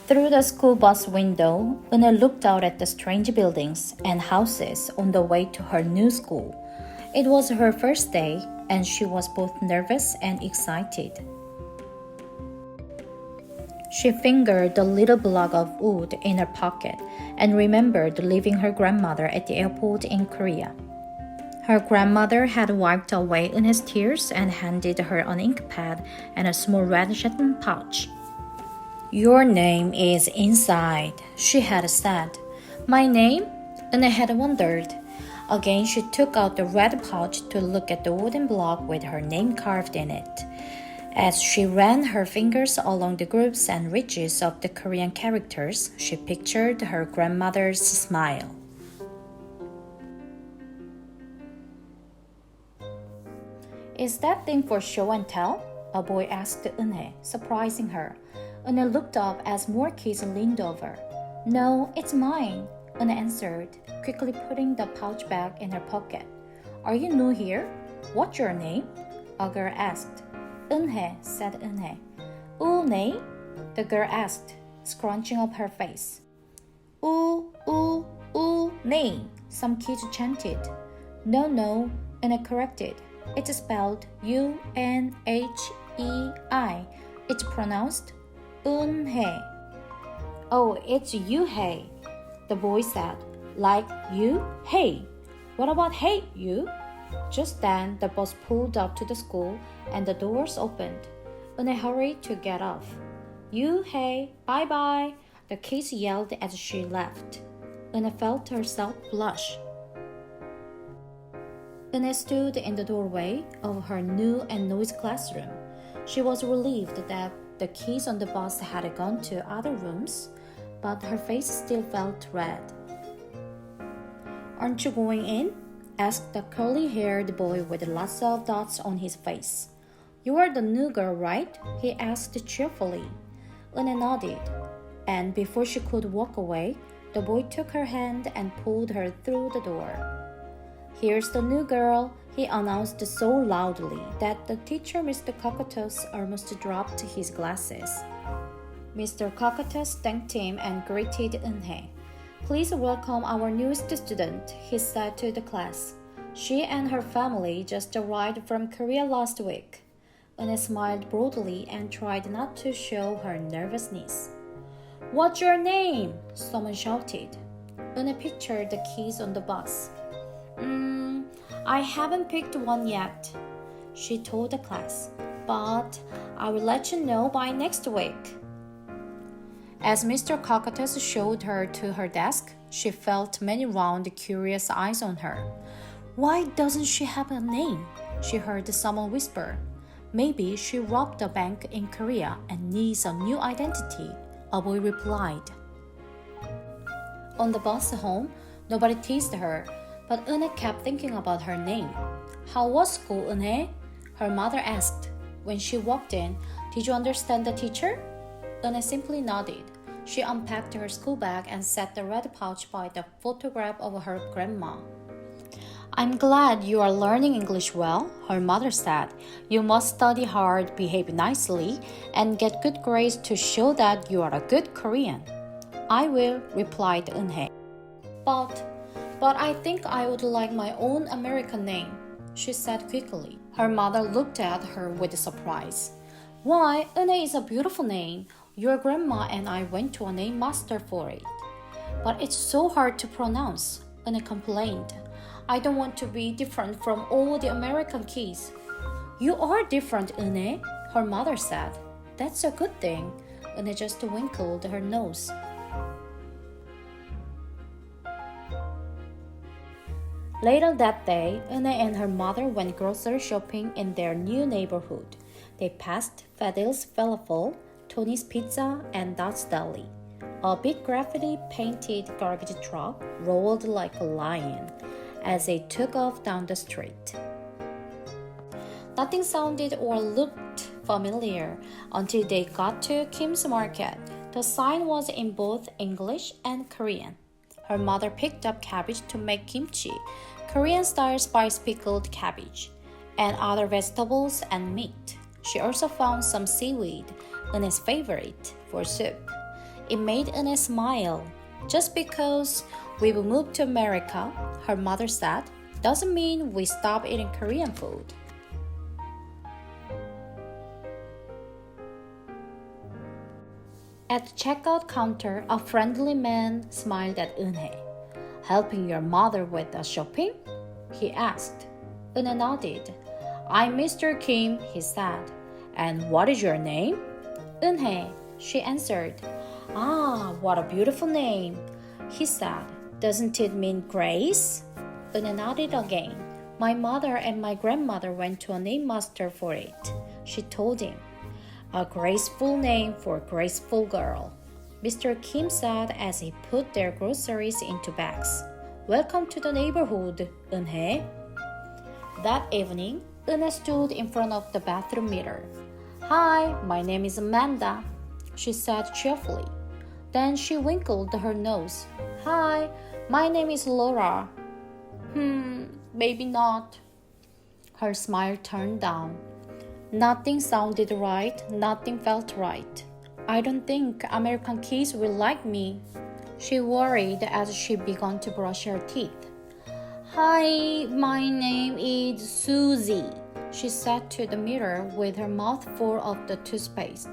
Through the school bus window, Una looked out at the strange buildings and houses on the way to her new school. It was her first day, and she was both nervous and excited. She fingered the little block of wood in her pocket and remembered leaving her grandmother at the airport in Korea. Her grandmother had wiped away Una's tears and handed her an ink pad and a small red satin pouch. "Your name is inside," she had said. "My name?" Una had wondered. Again, she took out the red pouch to look at the wooden block with her name carved in it. As she ran her fingers along the grooves and ridges of the Korean characters, she pictured her grandmother's smile. "Is that thing for show and tell?" a boy asked Eunhae, surprising her. Eunhae looked up as more kids leaned over. "No, it's mine," Eunhae answered, quickly putting the pouch back in her pocket. "Are you new here? What's your name?" a girl asked. "Eunhae," said Eunhae. "Name?" the girl asked, scrunching up her face. Name, some kids chanted. No, Eunhae corrected. It's spelled Unhei. It's pronounced Eunhae. "Oh, it's Yuhei," the boy said. "Like you, hey. What about hey, you?" Just then, the bus pulled up to the school and the doors opened. Eunhae hurried to get off. "Hey, bye-bye," the kids yelled as she left. Eunhae felt herself blush. Eunhae stood in the doorway of her new and noisy classroom. She was relieved that the kids on the bus had gone to other rooms, but her face still felt red. "Aren't you going in?" asked the curly-haired boy with lots of dots on his face. "You are the new girl, right?" he asked cheerfully. Eunhae nodded, and before she could walk away, the boy took her hand and pulled her through the door. "Here's the new girl," he announced so loudly that the teacher, Mr. Cockatoos, almost dropped his glasses. Mr. Cockatoos thanked him and greeted Eunhae. "Please welcome our newest student," he said to the class. "She and her family just arrived from Korea last week." Eunhae smiled broadly and tried not to show her nervousness. "What's your name?" someone shouted. Eunhae pictured the kids on the bus. I haven't picked one yet," she told the class, "but I will let you know by next week." As Mr. Cockatoos showed her to her desk, she felt many round, curious eyes on her. "Why doesn't she have a name?" she heard someone whisper. "Maybe she robbed a bank in Korea and needs a new identity," a boy replied. On the bus home, nobody teased her, but Eunhae kept thinking about her name. "How was school, Eunhae?" her mother asked. When she walked in, "Did you understand the teacher?" Eunhae simply nodded. She unpacked her school bag and set the red pouch by the photograph of her grandma. "I'm glad you are learning English well," her mother said. "You must study hard, behave nicely, and get good grades to show that you are a good Korean." "I will," replied Eunhae. But I think I would like my own American name," she said quickly. Her mother looked at her with surprise. "Why, Eunhae is a beautiful name. Your grandma and I went to a name master for it." "But it's so hard to pronounce," Eunhae complained. "I don't want to be different from all the American kids." "You are different, Eunhae," her mother said. "That's a good thing." Eunhae just winkled her nose. Later that day, Eunhae and her mother went grocery shopping in their new neighborhood. They passed Fadil's Falafel, Tony's Pizza, and Dot's Deli. A big graffiti-painted garbage truck rolled like a lion as they took off down the street. Nothing sounded or looked familiar until they got to Kim's Market. The sign was in both English and Korean. Her mother picked up cabbage to make kimchi, Korean-style spice-pickled cabbage, and other vegetables and meat. She also found some seaweed, Eunhae's favorite, for soup. It made Eunhae smile. Just because we've moved to America, her mother said, doesn't mean we stop eating Korean food. At the checkout counter, a friendly man smiled at Eunhae. Helping your mother with the shopping? He asked. Eunhae nodded. I'm Mr. Kim, he said. And what is your name? Eunhae, she answered. Ah, what a beautiful name, he said. Doesn't it mean grace? Eunhae nodded again. My mother and my grandmother went to a name master for it, she told him. A graceful name for a graceful girl, Mr. Kim said as he put their groceries into bags. Welcome to the neighborhood, Eunhae. That evening, Eunhae stood in front of the bathroom mirror. Hi, my name is Amanda, she said cheerfully. Then she wrinkled her nose. Hi, my name is Laura. Maybe not. Her smile turned down. Nothing sounded right, nothing felt right. I don't think American kids will like me, she worried as she began to brush her teeth. Hi, my name is Susie, she said to the mirror with her mouth full of the toothpaste.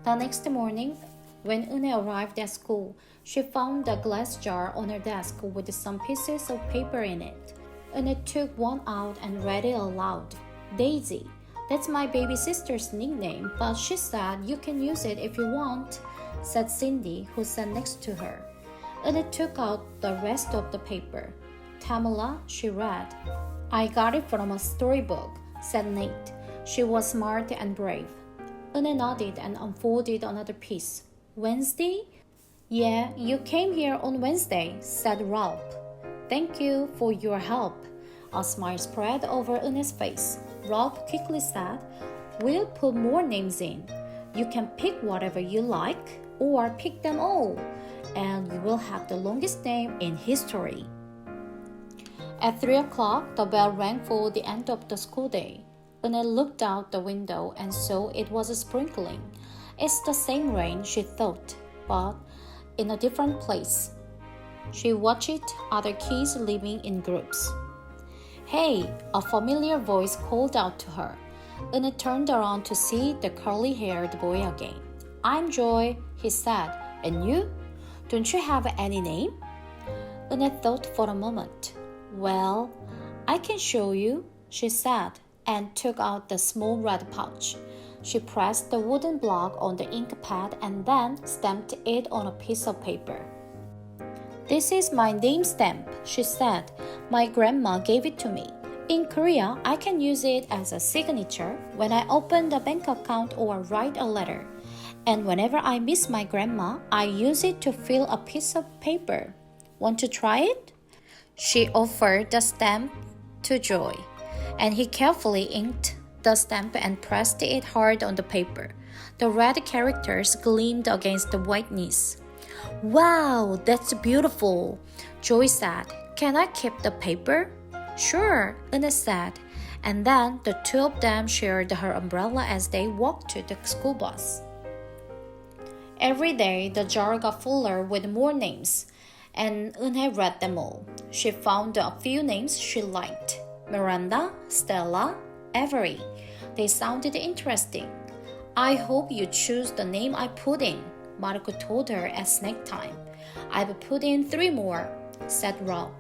The next morning, when Eunhae arrived at school, she found a glass jar on her desk with some pieces of paper in it. Eunhae took one out and read it aloud. Daisy. That's my baby sister's nickname, but she said you can use it if you want, said Cindy, who sat next to her. Eunhae took out the rest of the paper. Tamala, she read. I got it from a storybook, said Nate. She was smart and brave. Eunhae nodded and unfolded another piece. Wednesday? Yeah, you came here on Wednesday, said Ralph. Thank you for your help. A smile spread over Eunhae's face. Ralph quickly said, We'll put more names in. You can pick whatever you like, or pick them all, and you will have the longest name in history. At 3 o'clock, the bell rang for the end of the school day. Eunhae looked out the window and saw it was sprinkling. It's the same rain, she thought, but in a different place. She watched other kids living in groups. Hey, a familiar voice called out to her. Eunhae turned around to see the curly-haired boy again. I'm Joy, he said. And you? Don't you have any name? Eunhae thought for a moment. Well, I can show you, she said, and took out the small red pouch. She pressed the wooden block on the ink pad and then stamped it on a piece of paper. This is my name stamp, she said. My grandma gave it to me. In Korea, I can use it as a signature when I open a bank account or write a letter. And whenever I miss my grandma, I use it to fill a piece of paper. Want to try it? She offered the stamp to Joy, and he carefully inked the stamp and pressed it hard on the paper. The red characters gleamed against the whiteness. Wow, that's beautiful, Joy said. Can I keep the paper? Sure, Eunhae said. And then the two of them shared her umbrella as they walked to the school bus. Every day, the jar got fuller with more names, and Eunhae read them all. She found a few names she liked. Miranda, Stella, Avery. They sounded interesting. I hope you choose the name I put in, Marco told her at snack time. I've put in 3 more, said Rob.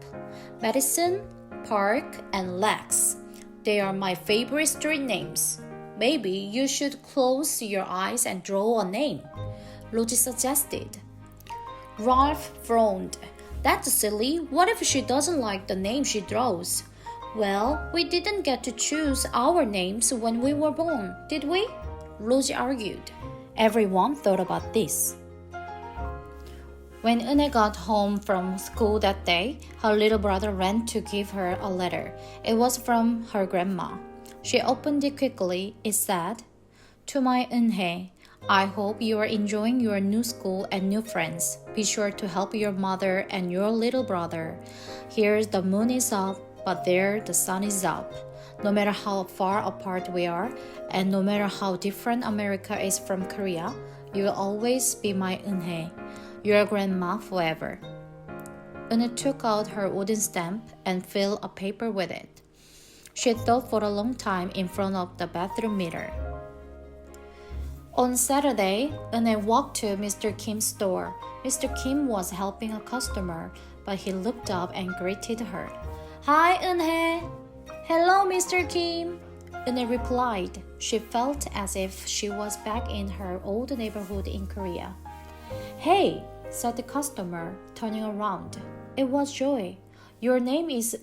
Madison, Park, and Lex. They are my favorite street names. Maybe you should close your eyes and draw a name, Lucy suggested. Ralph frowned. That's silly. What if she doesn't like the name she draws? Well, we didn't get to choose our names when we were born, did we? Lucy argued. Everyone thought about this. When Eunhae got home from school that day, her little brother ran to give her a letter. It was from her grandma. She opened it quickly. It said, To my Eunhae, I hope you are enjoying your new school and new friends. Be sure to help your mother and your little brother. Here the moon is up, but there the sun is up. No matter how far apart we are, and no matter how different America is from Korea, You will always be my Eunhae, your grandma forever. Eunhae took out her wooden stamp and filled a paper with it. She thought for a long time in front of the bathroom mirror. On Saturday, Eunhae walked to Mr. Kim's store. Mr. Kim was helping a customer, but he looked up and greeted her. "Hi, Eunhae." "Hello, Mr. Kim." Eunhae replied. She felt as if she was back in her old neighborhood in Korea. "Hey," said the customer, turning around. It was Joy. "Your name is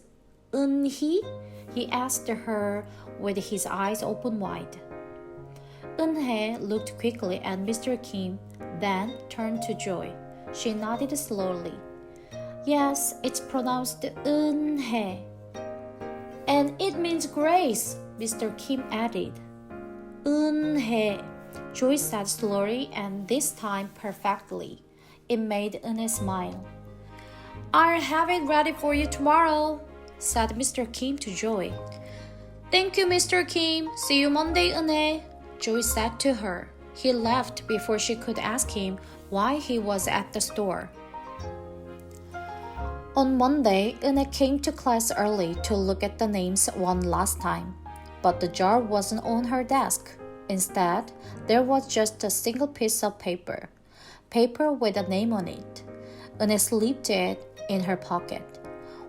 Eunhee?" he asked her with his eyes open wide. Eunhae looked quickly at Mr. Kim, then turned to Joy. She nodded slowly. "Yes, it's pronounced Eunhae." "And it means grace," Mr. Kim added. "Eunhae," Joy said slowly and this time perfectly. It made Eunhae smile. "I'll have it ready for you tomorrow," said Mr. Kim to Joy. "Thank you, Mr. Kim. See you Monday, Eunhae," Joy said to her. He left before she could ask him why he was at the store. On Monday, Eunhae came to class early to look at the names one last time. But the jar wasn't on her desk. Instead, there was just a single piece of paper with a name on it. Eunhae slipped it in her pocket.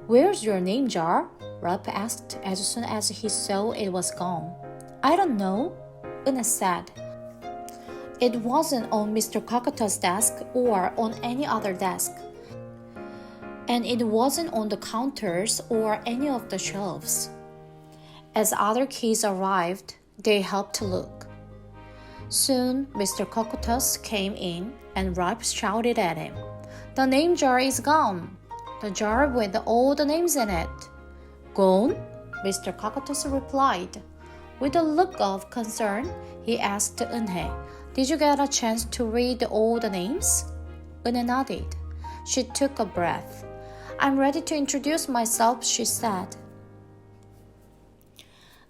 "Where's your name jar?" Ralph asked as soon as he saw it was gone. "I don't know," Eunhae said. It wasn't on Mr. Kakato's desk or on any other desk. And it wasn't on the counters or any of the shelves. As other kids arrived, they helped to look. Soon, Mr. Kokotos came in and Ralph shouted at him, "The name jar is gone! The jar with all the names in it." "Gone?" Mr. Kokotos replied. With a look of concern, he asked Eunhae, "Did you get a chance to read all the names?" Eunhae nodded. She took a breath. "I'm ready to introduce myself," she said.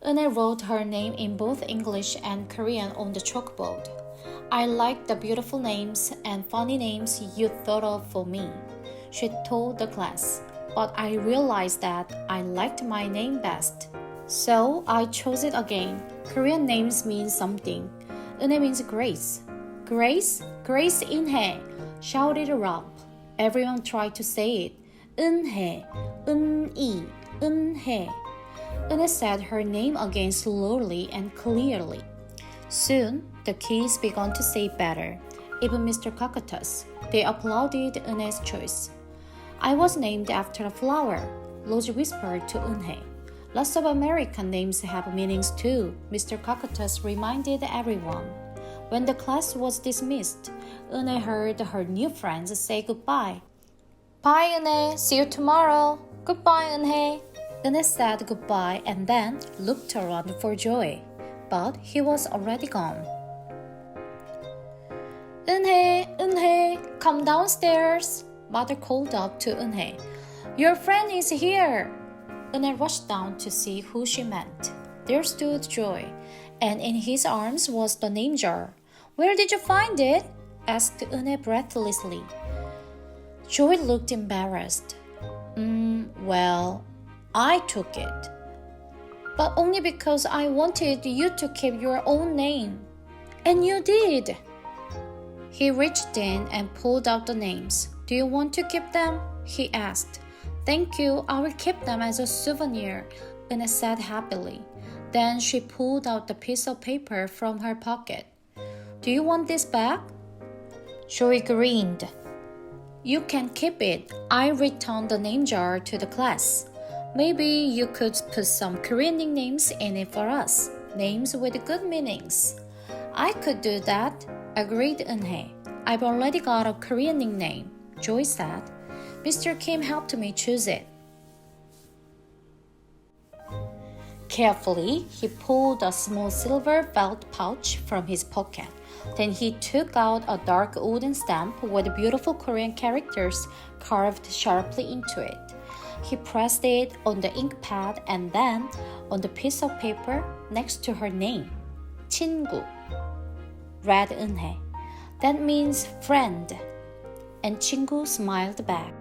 Eunhae wrote her name in both English and Korean on the chalkboard. "I like the beautiful names and funny names you thought of for me," she told the class. "But I realized that I liked my name best. So I chose it again. Korean names mean something. Eunhae means grace." "Grace? Grace Eunhae," shouted Ralph. Everyone tried to say it. "Eunhae, Eun-ii, Eunhae." Eunhae said her name again slowly and clearly. Soon, the kids began to say it better. Even Mr. Kokotos. They applauded Eunhae's choice. "I was named after a flower," Rose whispered to Eunhae. "Lots of American names have meanings too," Mr. Kokotos reminded everyone. When the class was dismissed, Eunhae heard her new friends say goodbye. "Bye, Eunhae. See you tomorrow." "Goodbye, Eunhae." Eunhae said goodbye and then looked around for Joy, but he was already gone. "Eunhae, Eunhae, come downstairs," Mother called up to Eunhae. "Your friend is here." Eunhae rushed down to see who she meant. There stood Joy, and in his arms was the name jar. "Where did you find it?" asked Eunhae breathlessly. Joy looked embarrassed. Well, I took it. But only because I wanted you to keep your own name. And you did." He reached in and pulled out the names. "Do you want to keep them?" he asked. "Thank you, I will keep them as a souvenir," Eunhae said happily. Then she pulled out the piece of paper from her pocket. "Do you want this back?" Joy grinned. "You can keep it. I returned the name jar to the class. Maybe you could put some Korean nicknames in it for us, names with good meanings." "I could do that," agreed Eunhae. "I've already got a Korean nickname," Joy said. "Mr. Kim helped me choose it." Carefully, he pulled a small silver felt pouch from his pocket. Then he took out a dark wooden stamp with beautiful Korean characters carved sharply into it. He pressed it on the ink pad and then on the piece of paper next to her name. "친구," read Eunhae. That means friend. And 친구 smiled back.